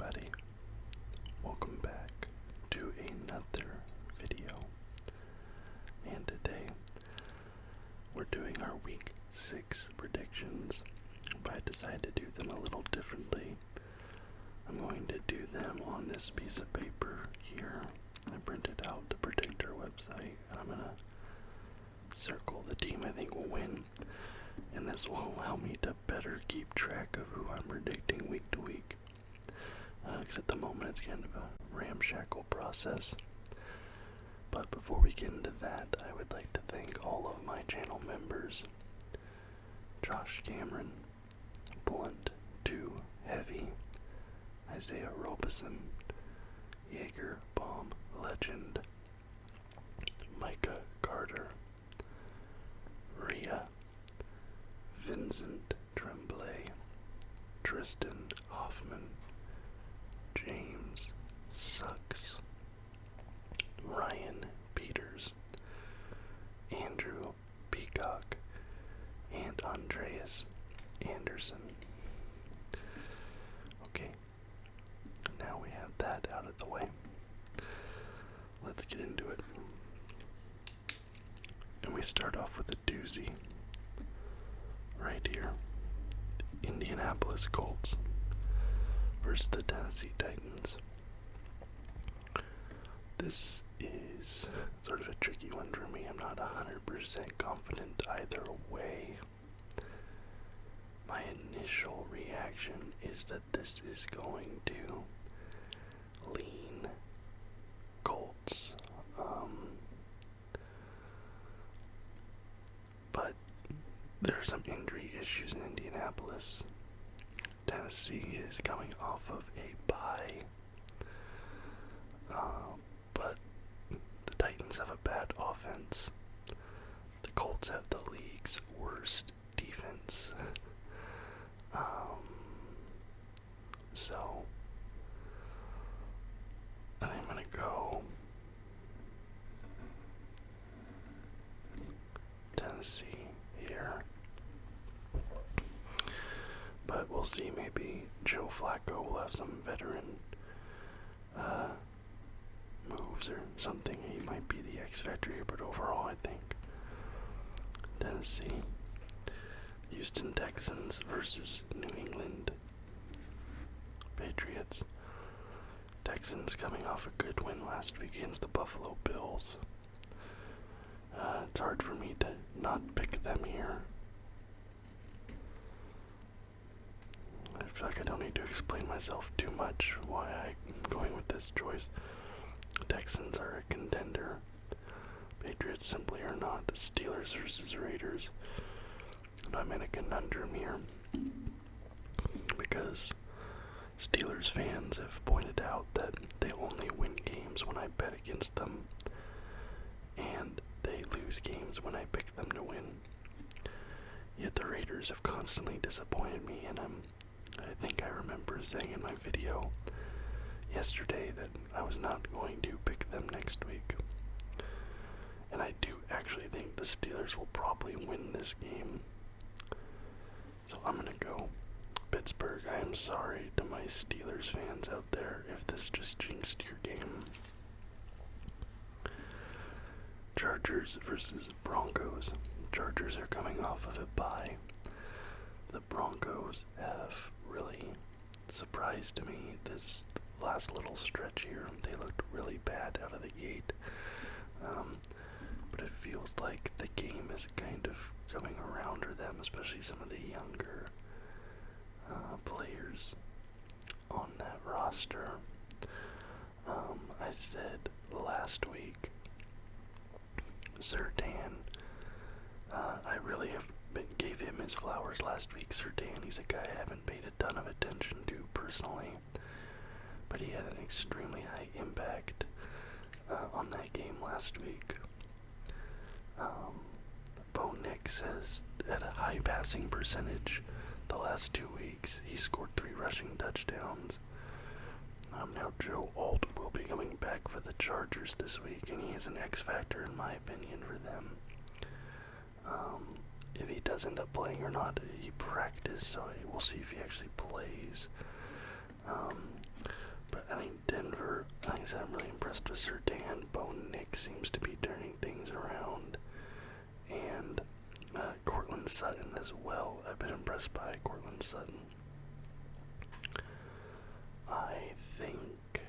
everybody. Welcome back to another video. And today we're doing our week 6 predictions, but I decided to do them a little differently. I'm going to do them on this piece of paper here. I printed out the predictor website, and I'm going to circle the team I think will win. And this will allow me to better keep track of who I'm predicting week to week. Because at the moment it's kind of a ramshackle process. But before we get into that, I would like to thank all of my channel members. Josh Cameron, Blunt 2 Heavy, Isaiah Robeson, Jaeger Bomb Legend, Micah Carter, Rhea, Vincent Tremblay, Tristan Hoffman, James Sucks, Ryan Peters, Andrew Peacock, and Andreas Anderson. Okay, now we have that out of the way. Let's get into it. And we start off with a doozy. Right here, Indianapolis Colts versus the Tennessee Titans. This is sort of a tricky one for me. I'm not 100% confident either way. My initial reaction is that this is going to lean Colts. But there are some injury issues in Indianapolis. Tennessee is coming off of a bye. But the Titans have a bad offense. The Colts have the league's worst defense. So I think I'm going to go Tennessee here. But we'll see, maybe Joe Flacco will have some veteran moves or something. He might be the X factor here, but overall I think Tennessee. Houston Texans versus New England Patriots. Texans coming off a good win last week against the Buffalo Bills. It's hard for me to not pick them here. I feel like I don't need to explain myself too much why I'm going with this choice. The Texans are a contender. Patriots simply are not. Steelers versus Raiders. And I'm in a conundrum here because Steelers fans have pointed out that they only win games when I bet against them, and they lose games when I pick them to win. Yet the Raiders have constantly disappointed me, and I think I remember saying in my video yesterday that I was not going to pick them next week. And I do actually think the Steelers will probably win this game. So I'm going to go Pittsburgh. I am sorry to my Steelers fans out there if this just jinxed your game. Chargers versus Broncos. Chargers are coming off of a bye. The Broncos have really surprised me this last little stretch here. They looked really bad out of the gate. But it feels like the game is kind of coming around for them, especially some of the younger players on that roster. I said last week, Surtain, I really gave him his flowers last week. Surtain, he's a guy I haven't paid a ton of attention to personally, but he had an extremely high impact on that game last week. Bo Nix has had a high passing percentage the last 2 weeks. He scored 3 rushing touchdowns. Now Joe Alt will be coming back for the Chargers this week, and he is an X factor in my opinion for them. If he does end up playing or not, he practiced, so we'll see if he actually plays. Surtain, Bo Nix seems to be turning things around, and Cortland Sutton as well. I've been impressed by Cortland Sutton. I think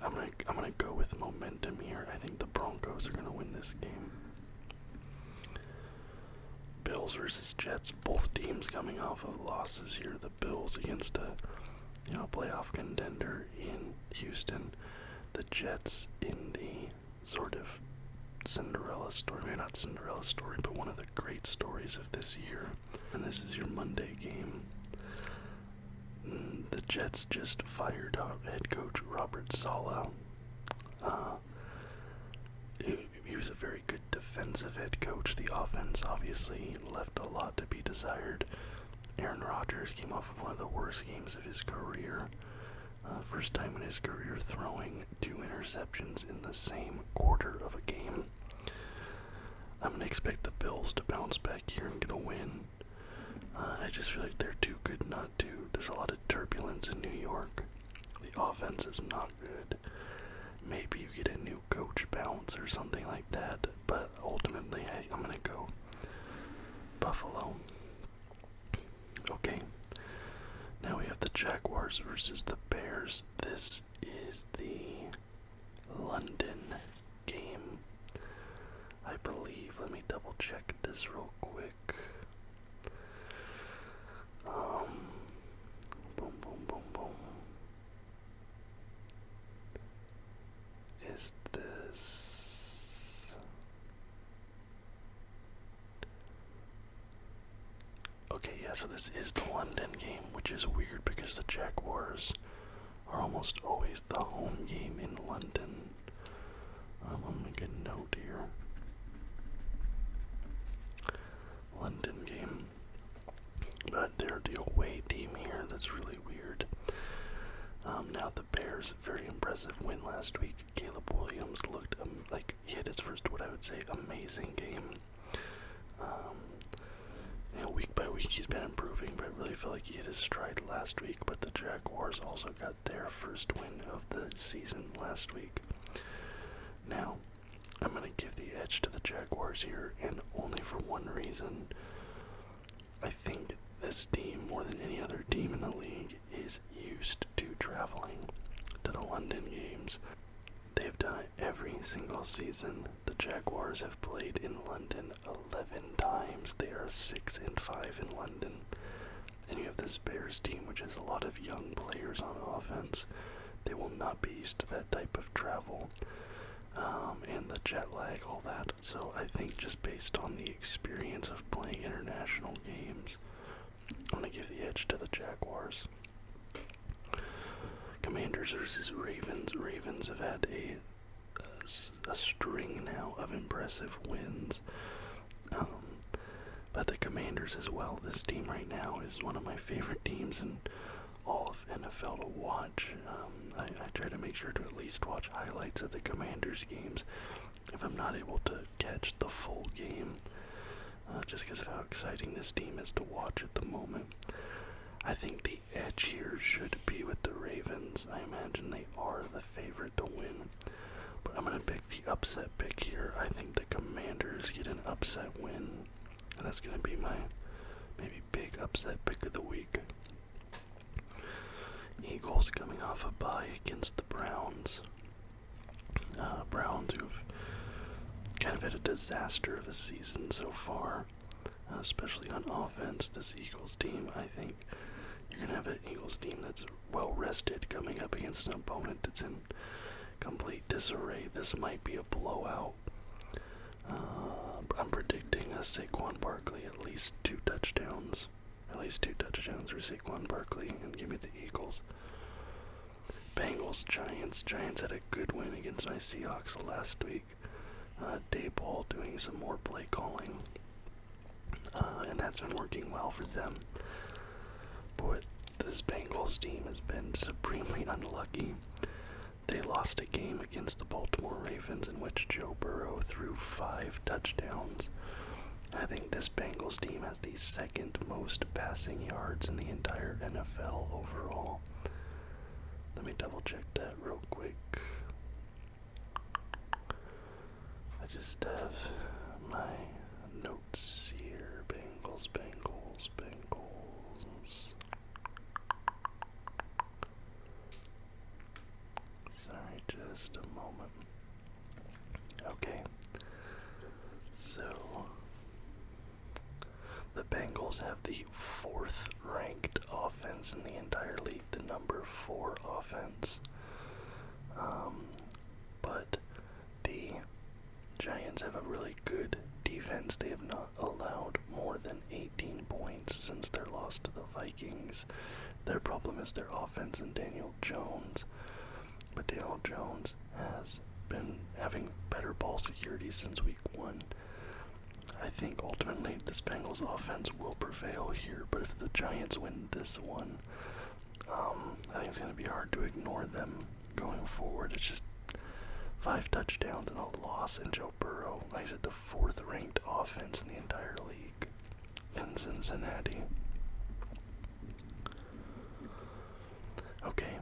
I'm gonna go with momentum here. I think the Broncos are gonna win this game. Bills versus Jets, both teams coming off of losses here. The Bills against a playoff contender in Houston. The Jets in the sort of Cinderella story, maybe not Cinderella story, but one of the great stories of this year. And this is your Monday game. The Jets just fired head coach Robert Saleh. He was a very good defensive head coach. The offense obviously left a lot to be desired. Aaron Rodgers came off of one of the worst games of his career. First time in his career throwing 2 interceptions in the same quarter of a game. I'm going to expect the Bills to bounce back here and get a win. I just feel like they're too good not to. There's a lot of turbulence in New York. The offense is not good. Maybe you get a new coach bounce or something like that, but ultimately I'm going to go Buffalo. Okay, now we have the Jaguars versus the Bears. This is the London game, I believe. Let me double check this real quick. Boom, boom, boom, boom. Is this... Okay, yeah, so this is the London game, which is weird because the Jaguars are almost always the home game in London. I'm gonna make a note here. London game. But they're the away team here. That's really weird. Now the Bears, very impressive win last week. Caleb Williams looked like he had his first, what I would say, amazing game. Week by week he's been improving, but I really feel like he hit his stride last week. But the Jaguars also got their first win of the season last week. Now, I'm going to give the edge to the Jaguars here, and only for one reason. I think this team, more than any other team in the league, is used to traveling to the London games. They've done it every single season. The Jaguars have played in London 11 times. They are 6-5 in London. And you have this Bears team, which has a lot of young players on offense. They will not be used to that type of travel. And the jet lag, all that. So I think just based on the experience of playing international games, I'm going to give the edge to the Jaguars. Commanders versus Ravens. Ravens have had a string now of impressive wins. But the Commanders as well. This team right now is one of my favorite teams in all of NFL to watch. I try to make sure to at least watch highlights of the Commanders games if I'm not able to catch the full game, just because of how exciting this team is to watch at the moment. I think the edge here should be with the Ravens. I imagine they are the favorite to win, but I'm going to pick the upset pick here. I think the Commanders get an upset win, and that's going to be my maybe big upset pick of the week. Eagles coming off a bye against the Browns. Browns who've kind of had a disaster of a season so far, especially on offense. This Eagles team, I think you're going to have an Eagles team that's well rested coming up against an opponent that's in complete disarray. This might be a blowout. I'm predicting a Saquon Barkley at least 2 touchdowns. At least 2 touchdowns for Saquon Barkley, and give me the Eagles. Bengals, Giants. Giants had a good win against my Seahawks last week. Dayball doing some more play calling, and that's been working well for them. But this Bengals team has been supremely unlucky. They lost a game against the Baltimore Ravens in which Joe Burrow threw 5 touchdowns. I think this Bengals team has the second most passing yards in the entire NFL overall. Let me double check that real quick. just have my notes here. Bengals, Bengals, Bengals. Sorry, just a moment. Okay. So, the Bengals have the 4th ranked offense in the entire league, the number 4 offense. But the Giants have a really good defense. They have not allowed more than 18 points since their loss to the Vikings. Their problem is their offense and Daniel Jones. But Daniel Jones has been having better ball security since week 1. I think ultimately this Bengals offense will prevail here, but if the Giants win this one, I think it's going to be hard to ignore them going forward. It's just 5 touchdowns and a loss, and Joe Burrow, like I said, the 4th ranked offense in the entire league in Cincinnati. Okay,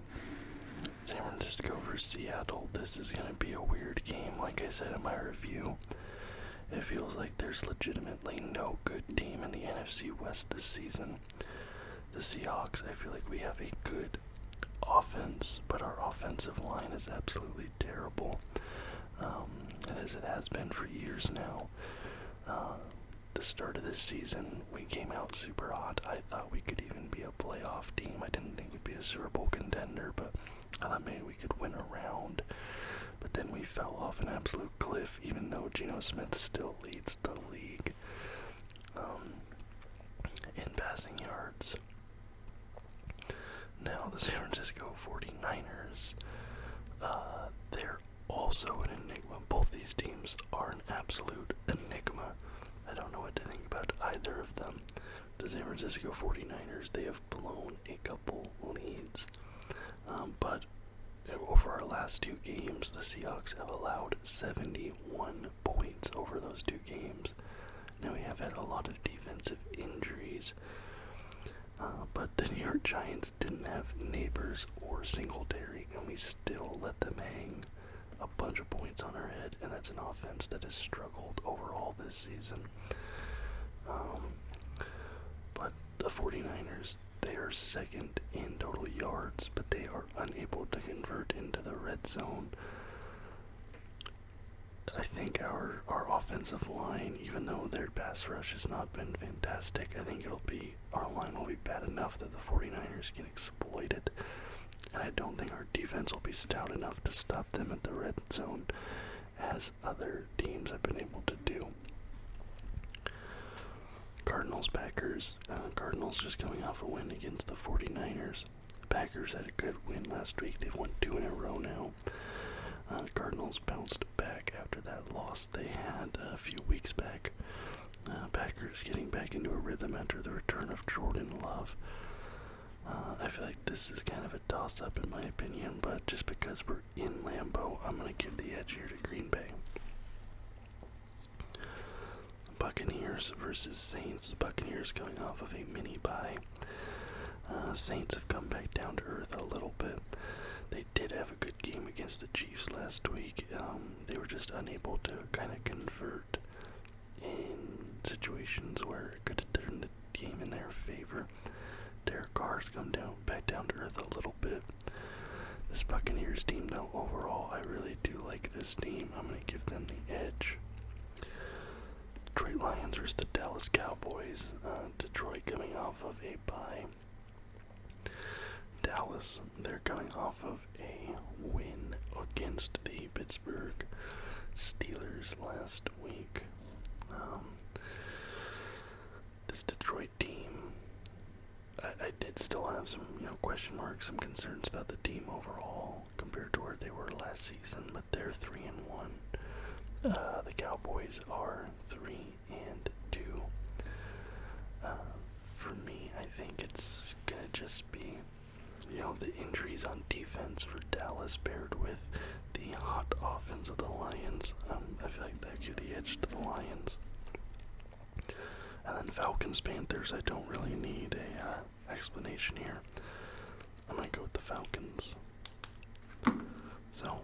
San Francisco versus Seattle. This is going to be a weird game. Like I said in my review, it feels like there's legitimately no good team in the NFC West this season. The Seahawks, I feel like we have a good offense, but our offensive line is absolutely terrible, and as it has been for years now. The start of this season, we came out super hot. I thought we could even be a playoff team. I didn't think we'd be a Super Bowl contender, but I thought maybe we could win a round. But then we fell off an absolute cliff, even though Geno Smith still leads the league in passing yards. Now, the San Francisco 49ers, they're also an enigma. Both these teams are an absolute enigma. I don't know what to think about either of them. The San Francisco 49ers, they have blown a couple leads, but over our last 2 games, the Seahawks have allowed 71 points over those 2 games. Now, we have had a lot of defensive injuries, but the New York Giants didn't have Neighbors or Singletary, and we still let them hang a bunch of points on our head, and that's an offense that has struggled overall this season. But the 49ers, they are 2nd in total yards, but they are unable to convert into the red zone. I think our offensive line, even though their pass rush has not been fantastic, I think our line will be bad enough that the 49ers can exploit it. And I don't think our defense will be stout enough to stop them at the red zone, as other teams have been able to do. Cardinals, Packers. Cardinals just coming off a win against the 49ers. Packers had a good win last week. They've won 2 in a row now. Cardinals bounced back after that loss they had a few weeks back. Packers getting back into a rhythm after the return of Jordan Love. I feel like this is kind of a toss-up in my opinion, but just because we're in Lambeau, I'm going to give the edge here to Green Bay. Buccaneers versus Saints. The Buccaneers coming off of a mini bye. Saints have come back down to earth a little bit. They did have a good game against the Chiefs last week. They were just unable to kind of convert in situations where it could have turned the game in their favor. Derek Carr's come back down to earth a little bit. This Buccaneers team, though, overall, I really do like this team. I'm going to give them the edge. Detroit Lions versus the Dallas Cowboys. Detroit coming off of a bye. Dallas, they're coming off of a win against the Pittsburgh Steelers last week. This Detroit team, I did still have some, question marks, some concerns about the team overall compared to where they were last season, but they're 3-1. The Cowboys are 3-2. For me, I think it's gonna just be, the injuries on defense for Dallas paired with the hot offense of the Lions. I feel like that gives the edge to the Lions. And then Falcons, Panthers, I don't really need a explanation here. I might go with the Falcons. So,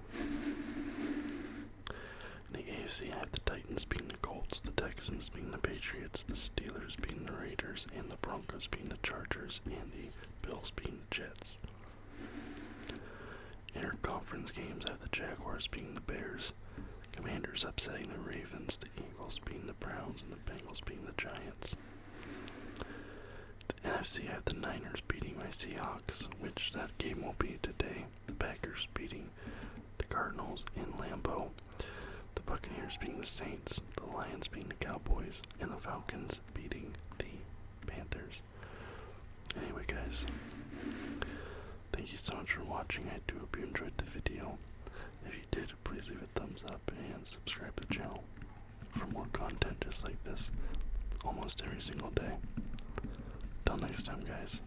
in the AFC, I have the Titans Titans beating the Colts, the Texans beating the Patriots, the Steelers beating the Raiders, and the Broncos beating the Chargers, and the Bills beating the Jets. Interconference games have the Jaguars beating the Bears, Commanders upsetting the Ravens, the Eagles beating the Browns, and the Bengals beating the Giants. The NFC have the Niners beating my Seahawks, which that game will be today. The Packers beating the Cardinals in Lambeau. The Buccaneers beating the Saints, the Lions beating the Cowboys, and the Falcons beating the Panthers. Anyway, guys, thank you so much for watching. I do hope you enjoyed the video. If you did, please leave a thumbs up and subscribe to the channel for more content just like this almost every single day. Till next time, guys.